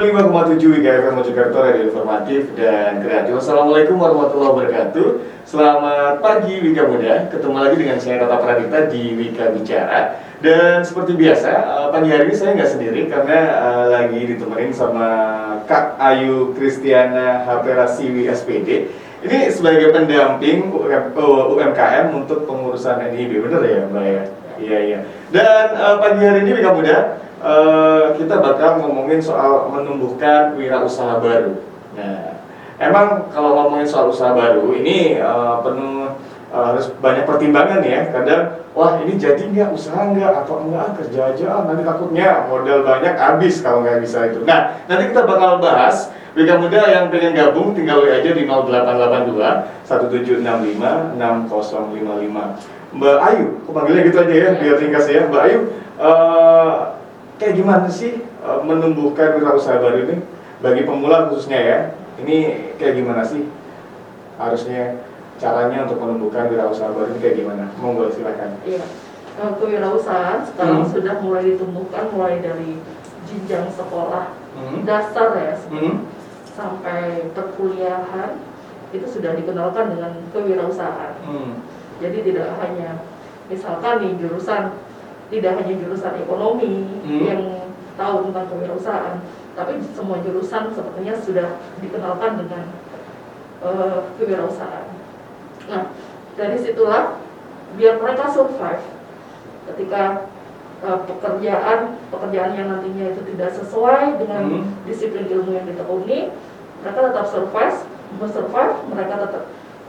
5,7 WKFM Mojokerto, radio informatif dan kreatif. Assalamualaikum warahmatullahi wabarakatuh. Selamat pagi Wika Muda. Ketemu lagi dengan saya Tata Pradita di Wika Bicara. Dan seperti biasa, pagi hari ini saya nggak sendiri karena lagi ditemenin sama Kak Ayu Kristiana Haperasiwi SPD. Ini sebagai pendamping UMKM untuk pengurusan NIB, bener ya Mbak ya? Iya, iya. Dan pagi hari ini Wika Muda, kita bakal ngomongin soal menumbuhkan wirausaha baru. Nah, emang kalau ngomongin soal usaha baru ini penuh harus banyak pertimbangan ya. Kadang, wah ini jadi nggak, usaha nggak, atau enggak kerja aja, nanti takutnya modal banyak habis kalau nggak bisa itu. Nah, nanti kita bakal bahas. Wika Muda yang pengen gabung tinggal WA aja di 0882 1765 6055. Mbak Ayu, aku panggilnya gitu aja ya, biar ringkas ya. Mbak Ayu, kayak gimana sih menumbuhkan wirausaha baru ini bagi pemula khususnya ya? Ini kayak gimana sih harusnya caranya untuk menumbuhkan wirausaha baru ini kayak gimana? Monggo silakan. Iya, kewirausahaan sekarang sudah mulai ditumbuhkan mulai dari jenjang sekolah dasar ya, sampai perkuliahan itu sudah dikenalkan dengan kewirausahaan. Jadi tidak hanya misalkan nih tidak hanya jurusan ekonomi yang tahu tentang kewirausahaan, tapi semua jurusan sepertinya sudah dikenalkan dengan kewirausahaan. Nah, dari situlah biar mereka survive ketika pekerjaan yang nantinya itu tidak sesuai dengan disiplin ilmu yang ditekuni, mereka tetap survive, mereka tetap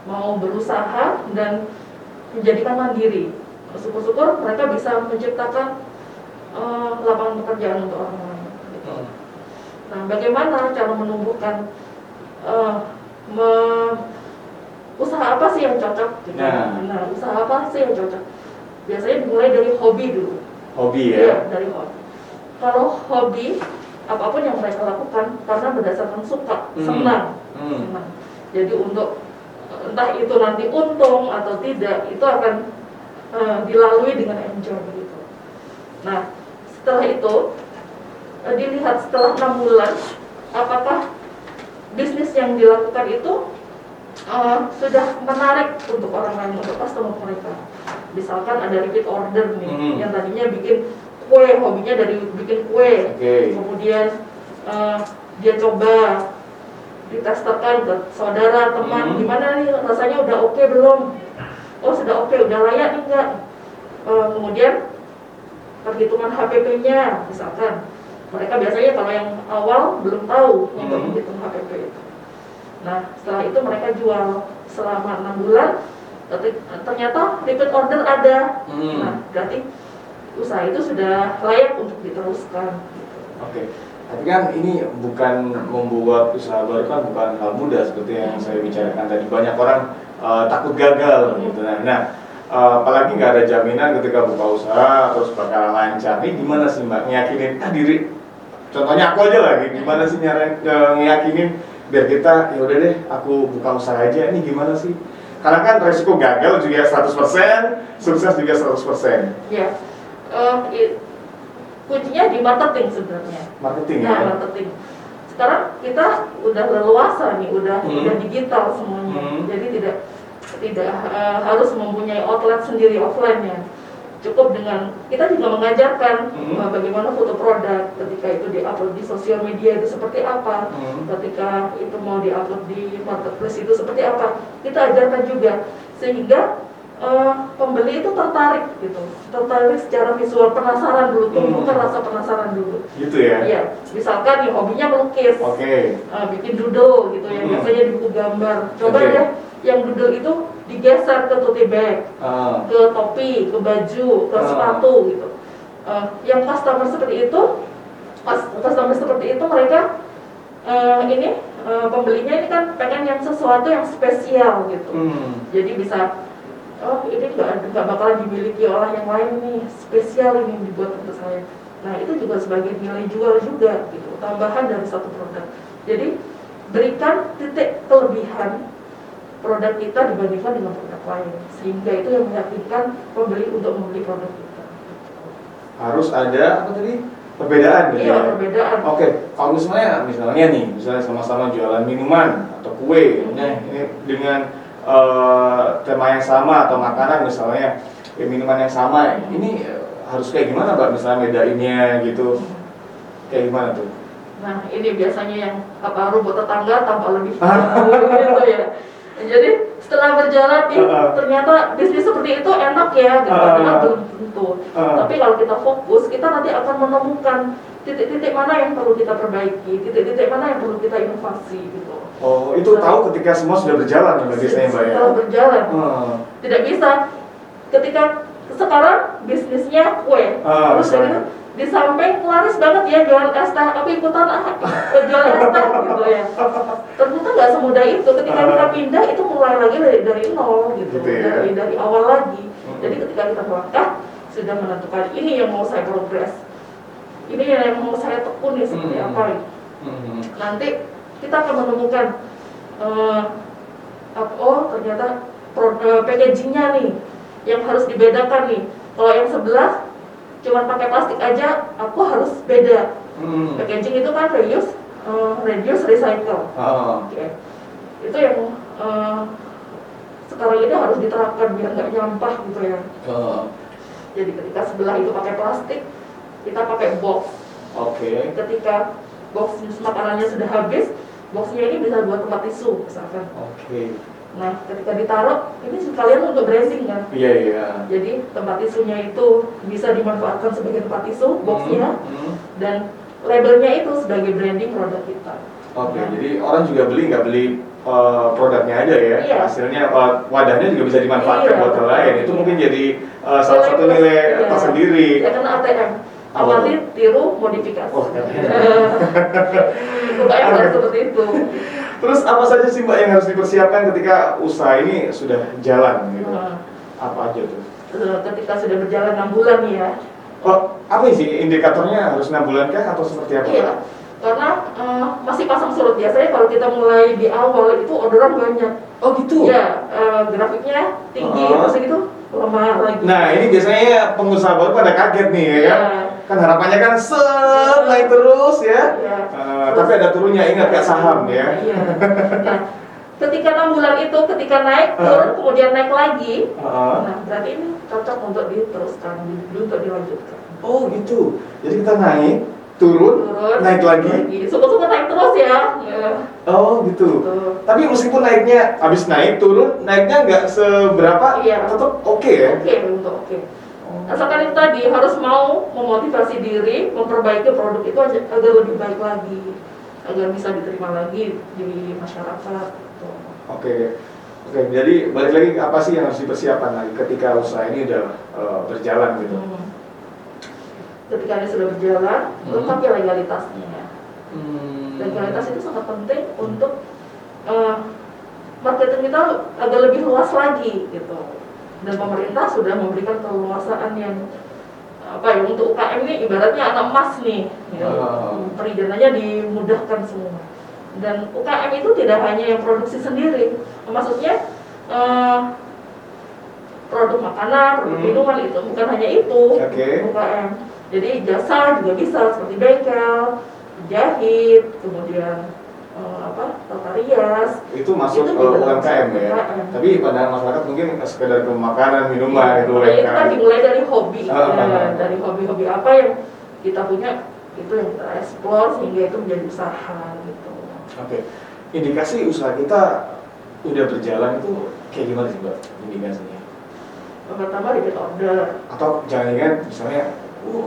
mau berusaha dan menjadikan mandiri. Syukur-syukur mereka bisa menciptakan lapangan pekerjaan untuk orang lain. Gitu. Nah, bagaimana cara menumbuhkan usaha apa sih yang cocok? Gitu. Nah, usaha apa sih yang cocok? Biasanya dimulai dari hobi dulu. Hobi ya? Iya, dari hobi. Kalau hobi, apapun yang mereka lakukan karena berdasarkan suka, senang. Jadi untuk entah itu nanti untung atau tidak, itu akan dilalui dengan enjoy begitu. Nah, setelah itu dilihat setelah 6 bulan apakah bisnis yang dilakukan itu sudah menarik untuk orang lain, untuk customer mereka. Misalkan ada repeat order nih, yang tadinya bikin kue, hobinya dari bikin kue, kemudian dia coba ditesterkan ke saudara, teman, gimana nih rasanya, udah oke belum? Oh sudah oke, udah layak nih enggak? Kemudian perhitungan HPP-nya, misalkan mereka biasanya kalau yang awal belum tahu untuk menghitung HPP itu. Nah setelah itu mereka jual selama 6 bulan, ternyata repeat order ada. Nah berarti usaha itu sudah layak untuk diteruskan. Oke. Tapi kan ini bukan membuat usaha baru, kan bukan hal mudah seperti yang saya bicarakan tadi. Banyak orang takut gagal gitu. Nah, apalagi nggak ada jaminan ketika buka usaha terus bakal lancar. Ini gimana sih Mbak ngeyakinin diri? Contohnya aku aja lagi, gimana sih ngeyakinin biar kita ya udah deh aku buka usaha aja. Ini gimana sih? Karena kan resiko gagal juga 100%, sukses juga 100%. Ya. Kuncinya di marketing sebenarnya. Marketing nah, ya. Marketing. Sekarang kita udah leluasa nih, udah digital semuanya. Jadi tidak harus mempunyai outlet sendiri offline-nya. Cukup dengan kita juga mengajarkan bagaimana foto produk ketika itu diupload di sosial media itu seperti apa, ketika itu mau diupload di marketplace itu seperti apa. Kita ajarkan juga sehingga pembeli itu tertarik gitu, tertarik secara visual, penasaran dulu, tumbuhkan rasa penasaran dulu. Gitu ya? Iya, misalkan nih hobinya melukis, bikin doodle gitu ya, biasanya di buku gambar. Coba deh yang doodle itu digeser ke tote bag, ke topi, ke baju, ke sepatu gitu. Yang customer seperti itu mereka pembelinya ini kan pengen yang sesuatu yang spesial gitu. Jadi bisa ini nggak bakalan dimiliki oleh yang lain nih, spesial ini yang dibuat untuk saya. Nah itu juga sebagai nilai jual juga gitu, tambahan dari satu produk. Jadi berikan titik kelebihan produk kita dibandingkan dengan produk lain, sehingga itu yang meyakinkan pembeli untuk membeli produk kita. Harus ada apa tadi? perbedaan gitu Iya, ya. perbedaan. Oke, kalau misalnya sama-sama jualan minuman atau kue, nah ini dengan tema yang sama atau makanan misalnya, minuman yang sama, ini harus kayak gimana Mbak misalnya bedainnya gitu, kayak gimana tuh? Nah, ini biasanya yang rumput tetangga tanpa lebih gitu ya. Jadi setelah berjalan nih, ternyata bisnis seperti itu enak ya, gitu. Padahal belum tentu. Tapi kalau kita fokus, kita nanti akan menemukan titik-titik mana yang perlu kita perbaiki, titik-titik mana yang perlu kita inovasi gitu. Oh, itu tahu ketika semua sudah berjalan ya biasanya Mbak ya? Setelah berjalan, tidak bisa ketika sekarang bisnisnya kue, terus misalnya. gitu, di samping laris banget ya jual es teh, aku ikutan jual es teh gitu ya. Ternyata nggak semudah itu. Ketika kita pindah itu mulai lagi dari nol gitu, ya? dari awal lagi. Jadi ketika kita melangkah sudah menentukan ini yang mau saya progres, ini yang mau saya tekuni seperti apa. Nanti kita akan menemukan ternyata packagingnya nih yang harus dibedakan nih. Kalau yang sebelah cuma pakai plastik aja, aku harus beda. Packaging itu kan reduce, recycle. Okay. Itu yang sekarang ini harus diterapkan biar nggak nyampah gitu ya. Jadi ketika sebelah itu pakai plastik, kita pakai box. Ketika box makanannya sudah habis, boxnya ini bisa buat tempat tisu misalkan. Nah, ketika ditaruh, ini sekalian untuk dressing kan? Iya. Jadi tempat tisunya itu bisa dimanfaatkan sebagai tempat tisu, boxnya, dan labelnya itu sebagai branding produk kita. Jadi orang juga nggak beli produknya aja ya, hasilnya wadahnya juga bisa dimanfaatkan buat hal lain. Itu mungkin jadi salah satu nilai tersendiri. Ya karena ATM. Amati, tiru, modifikasi. UKM harus seperti itu. Terus apa saja sih Mbak yang harus dipersiapkan ketika usaha ini sudah jalan gitu? Apa aja tuh? Ketika sudah berjalan 6 bulan ya. Apa sih indikatornya, harus 6 bulan kah atau seperti apa? Iya, karena masih pasang surut. Biasanya kalau kita mulai di awal itu orderan banyak. Oh gitu? Ya, grafiknya tinggi, terus gitu lemah lagi. Nah ini biasanya pengusaha baru pada kaget nih ya kan? Kan harapannya kan naik terus ya. Tapi ada turunnya, ingat gak saham ya. Nah, ketika 6 bulan itu, ketika naik, turun, kemudian naik lagi, nah berarti ini cocok untuk diteruskan, untuk dilanjutkan. Oh gitu, jadi kita naik, turun naik lagi. Suka-suka naik terus ya. Oh gitu. Tapi meskipun naiknya, habis naik, turun, naiknya nggak seberapa, tetap oke ya? Oke. Asalkan itu tadi harus mau memotivasi diri, memperbaiki produk itu agar lebih baik lagi, agar bisa diterima lagi di masyarakat. Oke. Jadi balik lagi apa sih yang harus dipersiapkan lagi ketika usaha ini udah berjalan gitu? Ketika ini sudah berjalan, lengkapi legalitasnya. Legalitas itu sangat penting untuk marketing kita agak lebih luas lagi gitu. Dan pemerintah sudah memberikan keleluasaan yang untuk UKM ini ibaratnya anak emas nih, perizinannya dimudahkan semua. Dan UKM itu tidak hanya yang produksi sendiri, maksudnya produk makanan, produk minuman itu bukan hanya itu UKM. Jadi jasa juga bisa seperti bengkel, jahit, kemudian tata rias. Itu masuk UMKM ya. Tapi pada masyarakat mungkin sekedar ke makanan, minuman itu UMKM. Itu kan dimulai dari hobi. Dari hobi-hobi apa yang kita punya, itu yang kita eksplor sehingga itu menjadi usaha gitu. Indikasi usaha kita udah berjalan itu kayak gimana sih Mbak indikasinya? Pertama repeat order. Atau jangan-jangan misalnya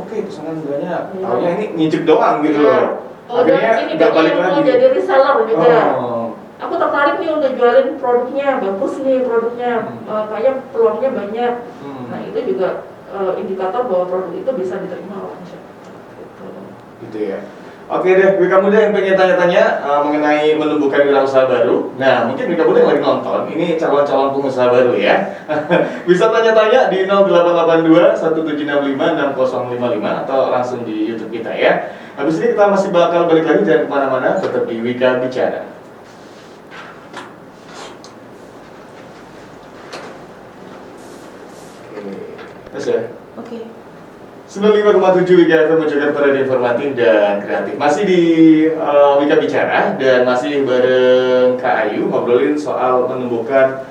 pesanan banyak, taunya ini ngicip doang gitu loh. Akhirnya nggak balik lagi. Mau jadi reseller juga. Aku tertarik nih untuk jualin produknya, bagus nih produknya, kayaknya peluangnya banyak. Nah itu juga indikator bahwa produk itu bisa diterima oleh masyarakat. Gitu ya. Oke deh, Wika Muda yang pengen tanya-tanya mengenai menumbuhkan wirausaha baru. Nah, mungkin Wika Muda yang lagi nonton, ini calon-calon pengusaha baru ya. Bisa tanya-tanya di 0882 1765 6055 atau langsung di YouTube kita ya. Habis ini kita masih bakal balik lagi, jangan kemana-mana, tetap di Wika Bicara. Oke, terus ya. Oke. 95,7 Wika FM Mojokerto, radio informatif dan kreatif. Masih di Wika Bicara dan masih bareng Kak Ayu ngobrolin soal menumbuhkan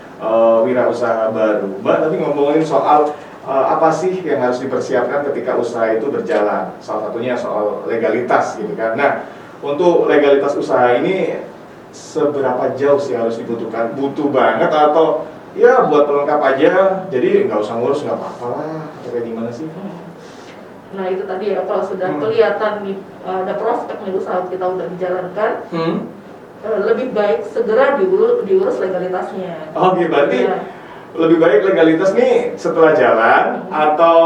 wirausaha baru. Mbak, tapi ngomongin soal apa sih yang harus dipersiapkan ketika usaha itu berjalan. Salah satunya soal legalitas gitu kan. Nah, untuk legalitas usaha ini seberapa jauh sih harus dibutuhkan? Butuh banget atau ya buat pelengkap aja, jadi nggak usah ngurus, nggak apa-apa lah, atau kayak gimana sih? Nah itu tadi ya, kalau sudah kelihatan nih ada prospek nih usaha kita udah dijalankan, lebih baik segera diurus legalitasnya. Oke, berarti lebih baik legalitas nih setelah jalan atau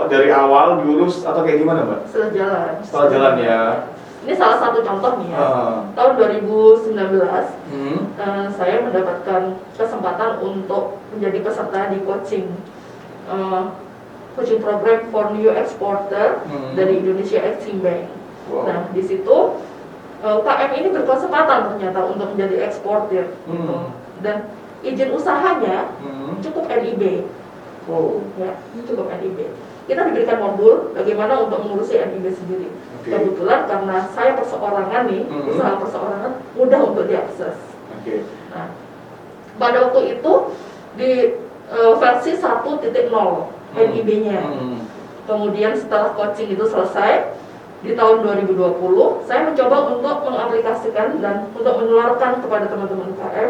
dari awal diurus atau kayak gimana, Mbak? Setelah jalan. Setelah jalan ya. Ini salah satu contoh nih ya. Tahun 2019 saya mendapatkan kesempatan untuk menjadi peserta di coaching program for new exporter dari Indonesia Exim Bank. Wow. Nah di situ UKM ini berkesempatan ternyata untuk menjadi eksportir, dan izin usahanya cukup NIB. Ya, cukup NIB. Kita diberikan modul bagaimana untuk mengurusi NIB sendiri. Kebetulan karena saya perseorangan nih, usaha perseorangan mudah untuk diakses. Nah, pada waktu itu di versi 1.0 NIB-nya. Kemudian setelah coaching itu selesai di tahun 2020, saya mencoba untuk mengaplikasikan dan untuk menularkan kepada teman-teman UKM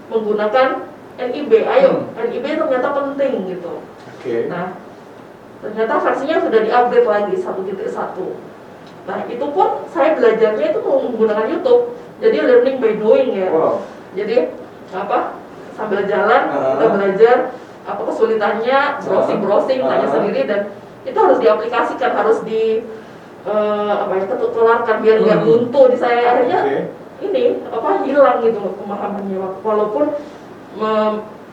menggunakan NIB. Ayo, NIB ternyata penting gitu. Nah, ternyata versinya sudah di-upgrade lagi 1.1. Nah, itu pun saya belajarnya itu menggunakan YouTube. Jadi learning by doing ya. Jadi apa? Sambil jalan kita belajar apa kesulitannya, browsing tanya sendiri, dan itu harus diaplikasikan, harus di ketularkan biar nggak buntu di saya. Akhirnya ini hilang gitu loh pemahamannya, walaupun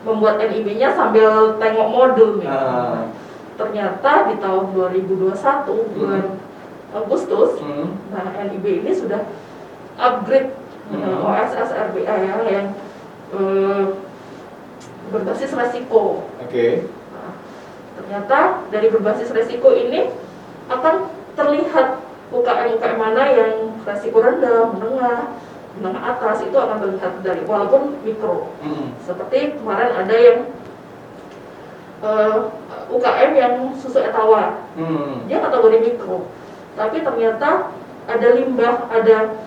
membuat NIB-nya sambil tengok modul nih. Ternyata di tahun 2021 bulan Agustus, nah NIB ini sudah upgrade OSS RBA ya, yang berbasis resiko. Nah, ternyata dari berbasis resiko ini akan terlihat UKM mana yang resiko rendah, menengah atas, itu akan terlihat dari walaupun mikro. Seperti kemarin ada yang UKM yang susu etawar, dia kategori mikro, tapi ternyata ada limbah, ada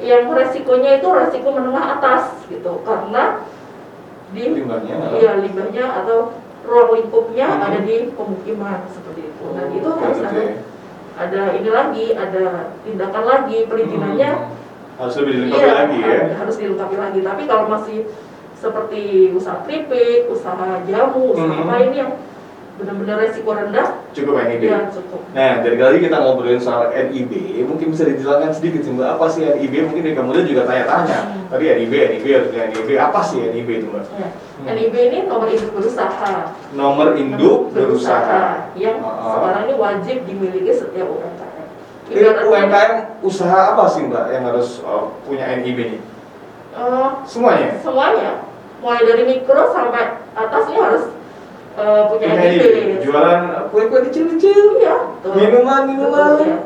yang resikonya itu resiko menengah atas gitu, karena di limbahnya atau ruang lingkupnya ada di pemukiman seperti itu. Nah itu harus ada ini lagi, ada tindakan lagi, perizinannya harus lebih dilengkapi lagi ya. Harus dilengkapi lagi. Tapi kalau masih seperti usaha keripik, usaha jamu, usaha lain yang benar-benar resiko rendah, cukup NIB. Ya, cukup. Nah, dari kali kita ngobrolin soal NIB, mungkin bisa dijelaskan sedikit sih Mbak, apa sih NIB? Mungkin dari kemudian juga tanya-tanya. Tadi NIB, apa sih NIB itu Mbak? NIB ini nomor induk berusaha. Nomor induk berusaha yang sekarang ini wajib dimiliki setiap UMKM. UMKM usaha apa sih Mbak yang harus punya NIB ini? Semuanya? Semuanya. Mulai dari mikro sampai atas ini harus punya NIB. Jualan kue-kue kecil-kecil, minuman. Ya.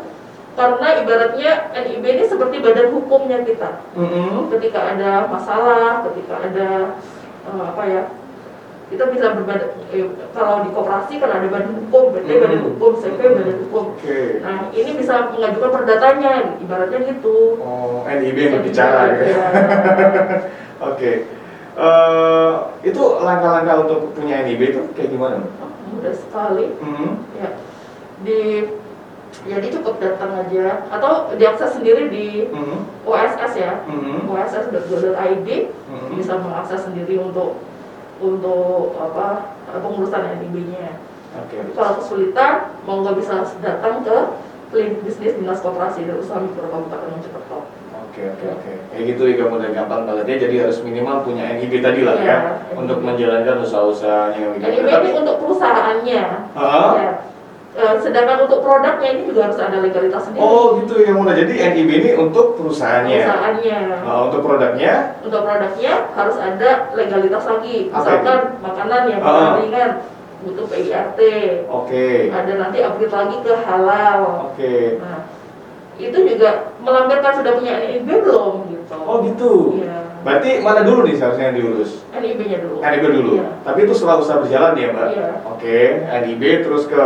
Karena ibaratnya NIB ini seperti badan hukumnya kita. Ketika ada masalah, ketika ada kita bisa berbadan. Kalau di koperasi kan ada badan hukum, BT badan hukum, CP badan hukum. Nah ini bisa mengajukan perdatanya, ibaratnya gitu. NIB yang berbicara gitu. Itu langkah-langkah untuk punya NIB itu kayak gimana? Mudah sekali. Ya, jadi cukup datang aja atau diakses sendiri di OSS ya, OSS.go.id, bisa mengakses sendiri untuk pengurusan NIB-nya. Kalau kesulitan, mau nggak bisa datang ke klinik bisnis Dinas Koperasi dan Usaha Mikro Kabupaten Mojokerto. Kayak gitu ya, mudah gampang banget ya. Jadi harus minimal punya NIB tadi lah ya, untuk menjalankan usaha-usahanya. NIB ini untuk perusahaannya. Ya. Sedangkan untuk produknya ini juga harus ada legalitas sendiri. Oh gitu ya Muna. Jadi NIB ini untuk perusahaannya. Untuk produknya? Untuk produknya harus ada legalitas lagi. Misalkan makanan yang ringan butuh PIRT. Oke. Ada nanti upgrade lagi ke halal. Oke. Nah, itu juga melampirkan sudah punya NIB belum gitu. Oh gitu. Iya. Berarti mana dulu nih seharusnya yang diurus? NIB-nya dulu. NIB dulu. Iya. Tapi itu setelah usaha berjalan ya, Mbak? Iya. Oke, NIB terus ke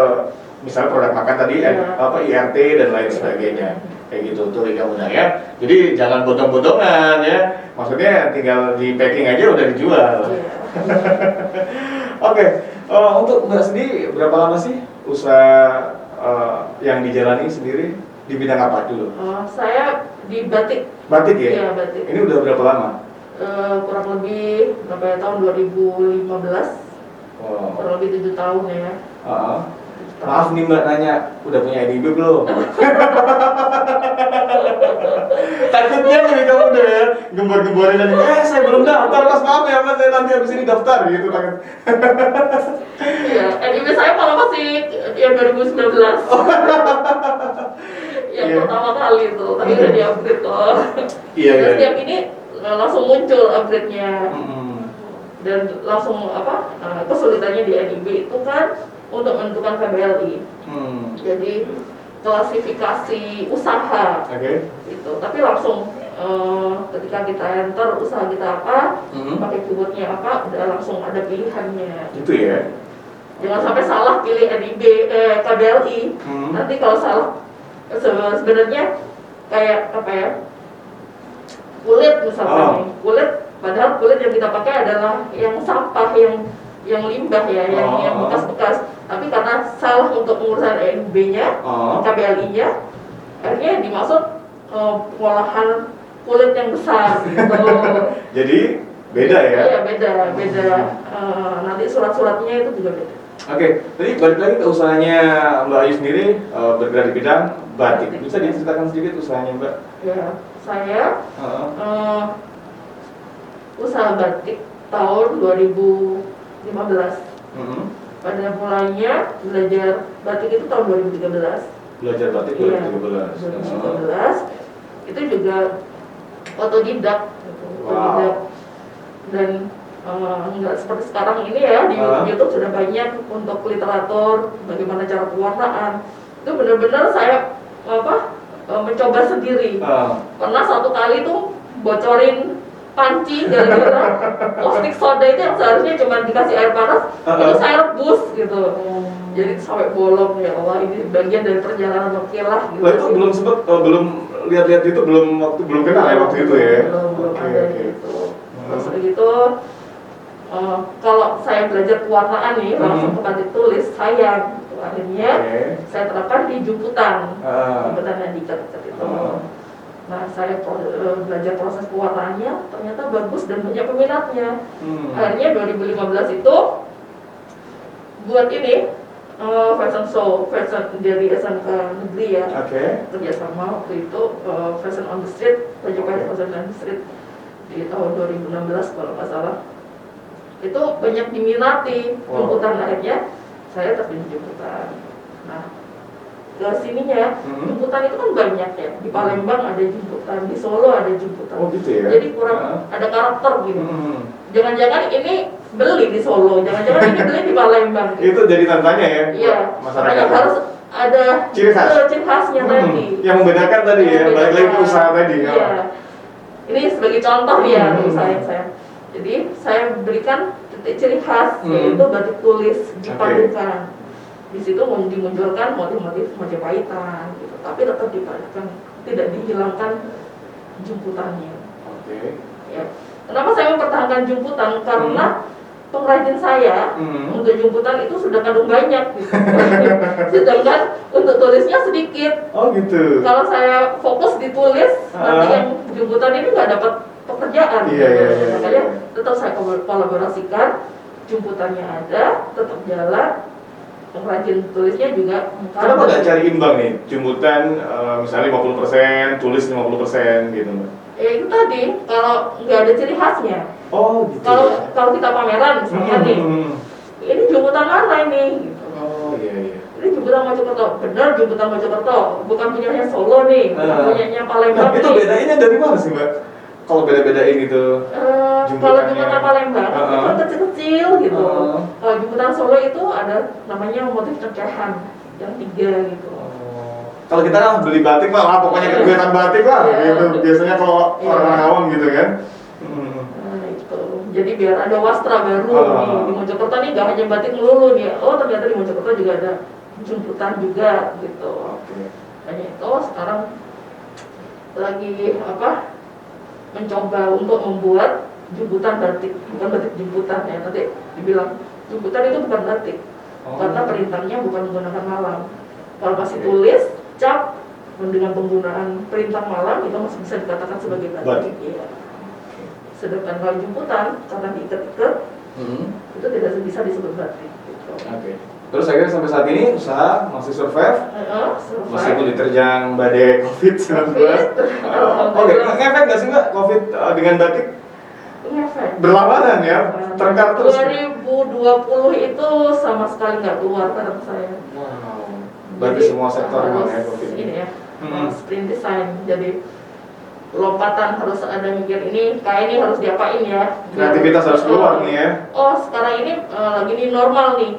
misalnya produk makan tadi, Iya. IRT dan lain sebagainya. Kayak gitu tuh Wika Muda ya. Jadi jangan bodong-bodongan ya. Maksudnya tinggal di packing aja udah dijual. Iya. Oke, untuk Mbak sendiri berapa lama sih usaha yang dijalani sendiri di bidang apa dulu? Saya di batik. Batik ya? Iya, batik. Ini udah berapa lama? Kurang lebih berapa ya, tahun 2015. Wow. Kurang lebih 7 tahun ya. Maaf nih Mbak nanya, udah punya NIB belum? Takutnya nih kamu udah ya gembor-gemborin dan saya belum daftar mas, maaf ya mas, saya nanti habis ini daftar gitu takut. Iya, NIB saya malah masih yang 2019. Yang Iya. pertama kali itu, tapi udah di-upgrade kok. Iya, Dan iya. setiap ini langsung muncul upgrade-nya. Mm-mm. Dan langsung kesulitannya di NIB itu kan untuk menentukan KBLI. Jadi klasifikasi usaha Oke. gitu. Tapi langsung ketika kita enter usaha kita apa, pakai keywordnya apa, udah langsung ada pilihannya. Gitu ya. Jangan sampai salah pilih NIB KBLI. Nanti kalau salah sebenarnya kayak apa ya, kulit misalnya nih. Kulit, padahal kulit yang kita pakai adalah yang sampah, yang limbah ya, yang bekas-bekas. Tapi karena salah untuk pengurusan NIB-nya, KBLI-nya, akhirnya dimaksud pengolahan kulit yang besar gitu. Jadi beda ya? Iya, beda. Nanti surat-suratnya itu juga beda. Oke, tadi balik lagi ke usahanya Mbak Ayu sendiri, bergerak di bidang batik. Bisa diceritakan sedikit usahanya Mbak? Ya, saya usaha batik tahun 2015. Pada mulainya belajar batik itu tahun 2013. Belajar batik Iya, 2013. 2013. Itu juga otodidak, gitu. Otodidak. Dan nggak seperti sekarang ini ya, di YouTube sudah banyak untuk literatur bagaimana cara pewarnaan. Itu benar-benar saya mencoba sendiri. Pernah satu kali tuh bocorin panci gara-gara caustic soda itu yang seharusnya cuma dikasih air panas, itu saya rebus gitu. Jadi sampai bolong, ya Allah, ini bagian dari perjalanan oke lah gitu. Lah itu belum sempet, belum lihat-lihat itu, belum kenal ya waktu itu ya? Belum ada gitu. Terus udah gitu, kalau saya belajar pewarnaan nih, langsung ke batik tulis, sayang gitu. Akhirnya saya terapkan di jumputan yang dicat-cat itu. Nah, saya belajar proses pewarnaannya, ternyata bagus dan banyak peminatnya. Akhirnya 2015 itu buat ini fashion show, fashion dari SMK negeri ya. Kerjasama waktu itu fashion on the street, Majapahit Fashion on the street di tahun 2016 kalau nggak salah. Itu banyak diminati jumputan, akhirnya saya terjun jumputan. Nah, ke sininya jumputan itu kan banyak ya. Di Palembang ada jumputan, di Solo ada jumputan. Oh gitu ya. Jadi kurang ada karakter gitu. Jangan-jangan ini beli di Solo, jangan-jangan ini beli di Palembang. Itu jadi tantanya ya. Iya. Masyarakat Harus ada ciri khasnya tadi. Yang membedakan tadi ya, balik lagi ke usaha tadi. Iya. Ini sebagai contoh ya usaha yang saya. Jadi saya berikan titik ciri khas, yaitu batik tulis dipadukan. Di situ dimunculkan motif-motif Majapahitan gitu. Tapi tetap dipadukan, tidak dihilangkan jumputannya. Ya. Kenapa saya mempertahankan jumputan? Karena pengrajin saya untuk jumputan itu sudah kadung banyak gitu. Sedangkan untuk tulisnya sedikit. Oh gitu. Kalau saya fokus di tulis, nanti yang jumputan ini nggak dapat pekerjaan. Iya. Makanya tetap saya kolaborasikan, jumputannya ada, tetap jalan. Pengrajin tulisnya juga. Kenapa nggak cari imbang nih? Jumputan misalnya 50%, tulis 50% gitu Mbak? Ya itu tadi, kalau nggak ada ciri khasnya. Oh gitu. Kalau kita pameran misalnya nih, ini jumputan mana ini? Gitu. Oh iya. Ini jumputan Mojokerto, benar jumputan Mojokerto, bukan punyanya Solo nih, bukan punyanya Palembang. Nah, itu bedainnya dari mana sih Mbak? kalau beda-bedain gitu? Kalau jemputan Palembang Uh-uh. itu kecil-kecil gitu. Uh-uh. Kalau jemputan Solo itu ada namanya motif cekehan yang 3 gitu. Kalau kita kan beli batik lah, pokoknya kegiatan batik lah, gitu. Biasanya kalau orang awam gitu kan. Nah, itu. Jadi biar ada wastra baru nih di Mojokerto nih, gak hanya batik melulu nih. Oh ternyata di Mojokerto juga ada jemputan juga gitu. Hanya itu sekarang lagi mencoba untuk membuat jemputan batik, bukan batik jemputan ya. Nanti dibilang jemputan itu bukan batik, karena perintahnya bukan menggunakan malam. Kalau masih tulis, cap dengan penggunaan perintah malam itu masih bisa dikatakan sebagai batik. Iya. Sedangkan kalau jemputan karena diikat-ikat itu tidak bisa disebut batik. Gitu. Terus akhirnya sampai saat ini usaha masih survive, meskipun diterjang badai COVID-19. Ngefek nggak sih Mbak COVID dengan batik? Ngefek. Berlawanan ya, terengkar terus. 2020 itu sama sekali nggak keluar barang saya. Berarti semua sektor memang ya COVID ini ya, sprint design. Jadi lompatan harus ada mikir ini, kayak ini harus diapain ya. Kreativitas harus keluar nih ya. Oh sekarang ini lagi ini normal nih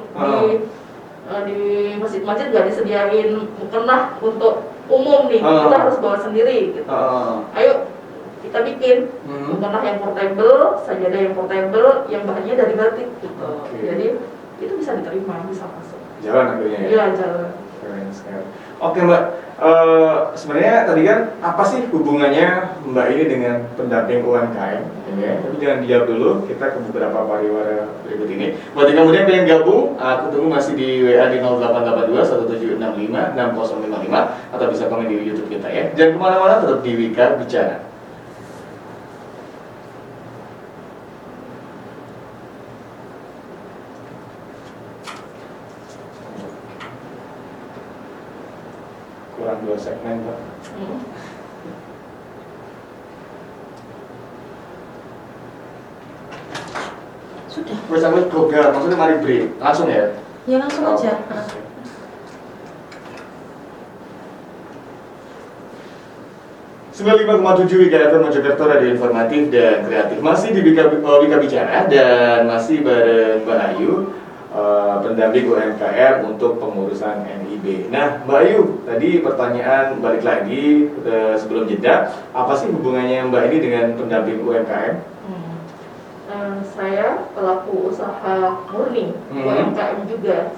di masjid-masjid nggak disediain mukena untuk umum nih, kita harus bawa sendiri gitu. Ayo kita bikin mukena yang portable, sajadah yang portable, yang bahannya dari batik gitu. Jadi itu bisa diterima, bisa masuk. Jalan akhirnya ya? Iya jalan. Keren sekali. Oke Mbak, sebenarnya tadi kan apa sih hubungannya Mbak ini dengan pendamping UMKM? Tapi jangan dijawab dulu, kita ke beberapa pariwara berikut ini. Buat yang kemudian pengen gabung, aku tunggu masih di WA di 0882 1765 6055 atau bisa komen di YouTube kita ya. Jangan kemana-mana, tetap di Wika Bicara. Kurang 2 segmen Pak. Sudah. Gue sampai program, maksudnya mari break, langsung ya? Ya langsung aja. 95,7 Wika FM Mojokerto, radio informatif dan kreatif. Masih di Wika Bicara dan masih bareng Mbak Ayu, pendamping UMKM untuk pengurusan NIB. Nah, Mbak Ayu, tadi pertanyaan balik lagi sebelum jeda, apa sih hubungannya Mbak ini dengan pendamping UMKM? Saya pelaku usaha murni, UMKM juga.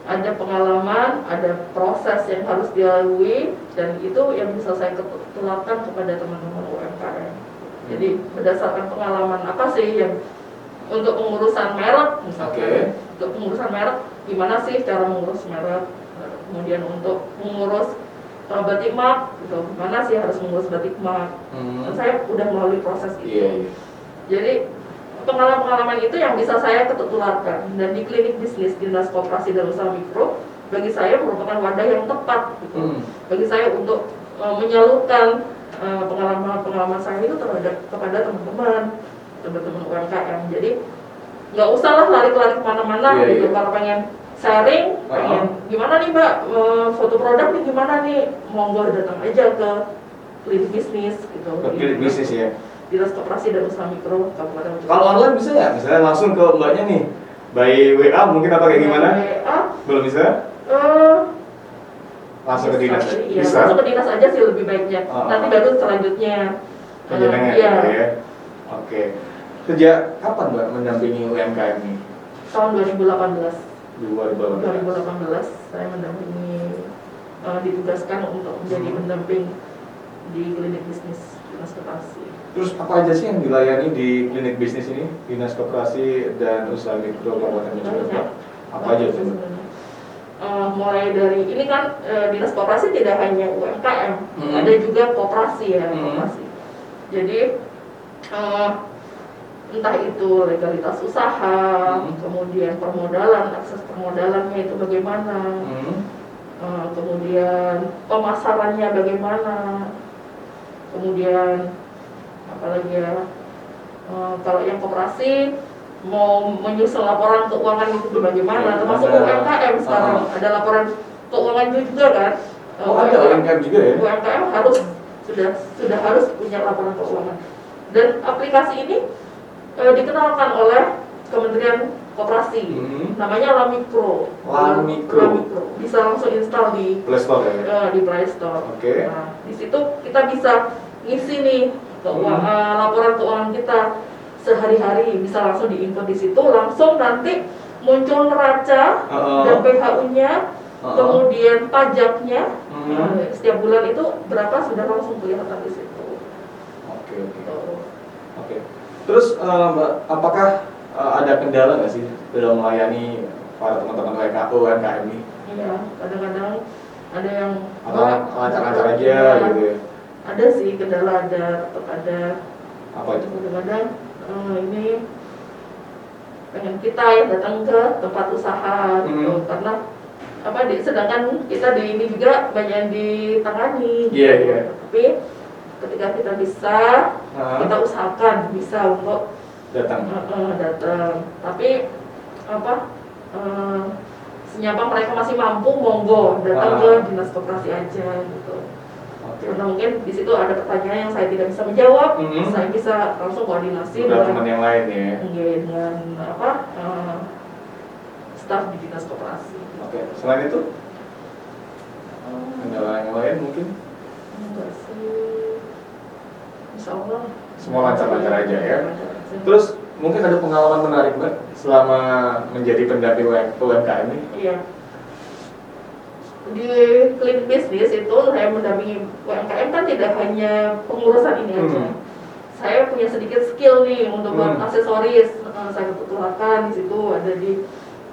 Ada pengalaman, ada proses yang harus dilalui, dan itu yang bisa saya tularkan kepada teman-teman UMKM. Jadi berdasarkan pengalaman apa sih yang untuk pengurusan merek misalnya, untuk pengurusan merek gimana sih cara mengurus merek, kemudian untuk mengurus batik mark, gitu, gimana sih harus mengurus batik mark. Dan saya udah melalui proses itu. Jadi pengalaman-pengalaman itu yang bisa saya tularkan, dan di klinik bisnis Dinas Koperasi dan Usaha Mikro bagi saya merupakan wadah yang tepat gitu. Bagi saya untuk menyalurkan pengalaman-pengalaman saya itu kepada teman-teman UMKM. Jadi nggak usah lah lari-lari kemana-mana gitu. Kalau pengen sharing, pengen gimana nih Mbak, foto produk nih gimana nih, monggo datang aja ke klinik bisnis gitu. Klinik bisnis ya. Dinas Koperasi dan Usaha Mikro Kabupaten Mojokerto. Kalau online bisa nggak? Misalnya langsung ke mbaknya nih, by WA mungkin atau kayak gimana? WA? Belum bisa? Langsung ke dinas? Iya, langsung ke dinas aja sih lebih baiknya. Nanti baru selanjutnya. Penjenengan gitu ya? Oke. Sejak kapan Mbak mendampingi UMKM ini? Tahun 2018. 2018 saya mendampingi, ditugaskan untuk menjadi pendamping di klinik bisnis Dinas Koperasi. Terus apa aja sih yang dilayani di klinik bisnis ini, Dinas Koperasi dan Usaha Mikro Kabupaten Mojokerto? Apa aja sih? Mulai dari ini kan Dinas Koperasi tidak hanya UMKM, ada juga koperasi ya, koperasi. Jadi entah itu legalitas usaha, kemudian permodalan, akses permodalannya itu bagaimana, kemudian pemasarannya bagaimana, kemudian apalagi ya, kalau yang koperasi mau menyusun laporan keuangan itu bagaimana, termasuk UMKM sekarang ada laporan keuangan juga kan. Ada UMKM juga ya? UMKM harus sudah harus punya laporan keuangan. Dan aplikasi ini dikenalkan oleh Kementerian Koperasi, namanya Lamikro. Lamikro bisa langsung install di Play Store ya? Di Play Store. Oke. Nah, di situ kita bisa ngisi nih laporan keuangan kita sehari-hari, bisa langsung diinput di situ, langsung nanti muncul neraca dan PHU-nya, kemudian pajaknya, setiap bulan itu berapa sudah langsung kelihatan di situ. Oke. Terus Mbak, apakah ada kendala nggak sih dalam melayani para teman-teman UMKM ini? Iya, kadang-kadang ada yang lancar-lancar aja gitu ya? Ada sih kendala, tetap ada. Apa itu? Kadang-kadang ini pengen kita yang datang ke tempat usaha gitu, karena sedangkan kita di ini juga banyak yang ditangani. Iya. Tapi ketika kita bisa, kita usahakan bisa untuk datang. Tapi senyapa mereka masih mampu, monggo datang ke dinas koperasi aja gitu. Karena mungkin di situ ada pertanyaan yang saya tidak bisa menjawab, saya bisa langsung koordinasi dengan teman yang lain ya. Dengan staf di dinas koperasi. Oke. Selain itu, kendala yang lain mungkin? Enggak sih. Insya Allah semua lancar-lancar aja ya. Terus mungkin ada pengalaman menarik Mbak selama menjadi pendamping UMKM ini? Iya. Di Clean Business itu saya mendampingi UMKM kan tidak hanya pengurusan ini aja. Saya punya sedikit skill nih untuk buat aksesoris. Saya kebetulan di situ ada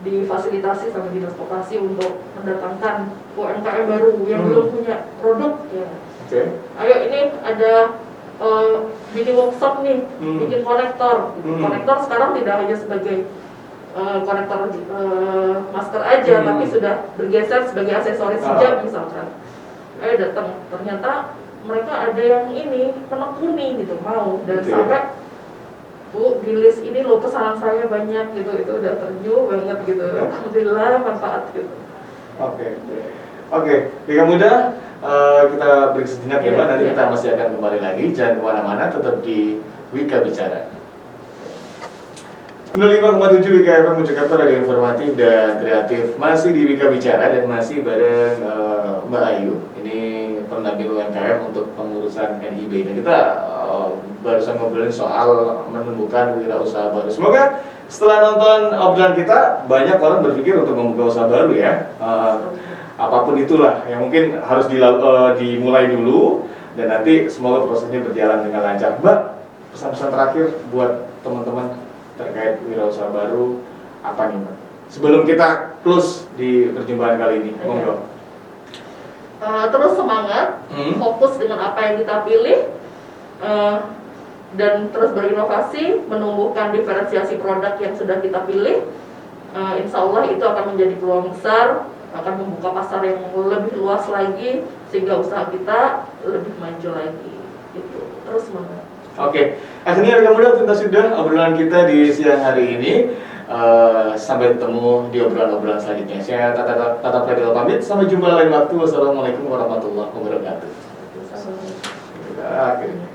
difasilitasi sama dinas koperasi untuk mendatangkan UMKM baru yang belum punya produk ya. Ayo ini ada mini workshop nih, bikin konektor. Konektor sekarang tidak hanya sebagai konektor masker aja, tapi sudah bergeser sebagai aksesoris hijab misalkan. Ayo datang, ternyata mereka ada yang ini menekuni gitu, mau dan sampai Bu, di list ini loh pesanan saya banyak gitu, itu udah terju banget gitu. Alhamdulillah manfaat gitu. Oke, Wika Muda, kita break sejenak ya Mbak, nanti kita masih akan kembali lagi, jangan kemana-mana, tetap di Wika Bicara. 95,7 Wika FM Mojokerto, radio informatif dan kreatif, masih di Wika Bicara dan masih bareng Mbak Ayu, ini pendamping UMKM untuk pengurusan NIB. Dan kita barusan ngobrolin soal menumbuhkan wirausaha baru. Semoga setelah nonton obrolan kita, banyak orang berpikir untuk membuka usaha baru ya. Apapun itulah yang mungkin harus dimulai dulu dan nanti semoga prosesnya berjalan dengan lancar. Mbak, pesan-pesan terakhir buat teman-teman terkait wirausaha baru apa nih Mbak? Sebelum kita close di perjumpaan kali ini, monggo. Terus semangat, fokus dengan apa yang kita pilih, dan terus berinovasi, menumbuhkan diferensiasi produk yang sudah kita pilih. Insya Allah itu akan menjadi peluang besar, akan membuka pasar yang lebih luas lagi, sehingga usaha kita lebih maju lagi. Gitu. Terus semangat. Oke, akhirnya Wika Muda, tuntas sudah obrolan kita di siang hari ini. Sampai ketemu di obrolan-obrolan selanjutnya. Saya Tata Pradila pamit, sampai jumpa lain waktu. Wassalamualaikum warahmatullahi wabarakatuh. Assalamualaikum. Akhirnya.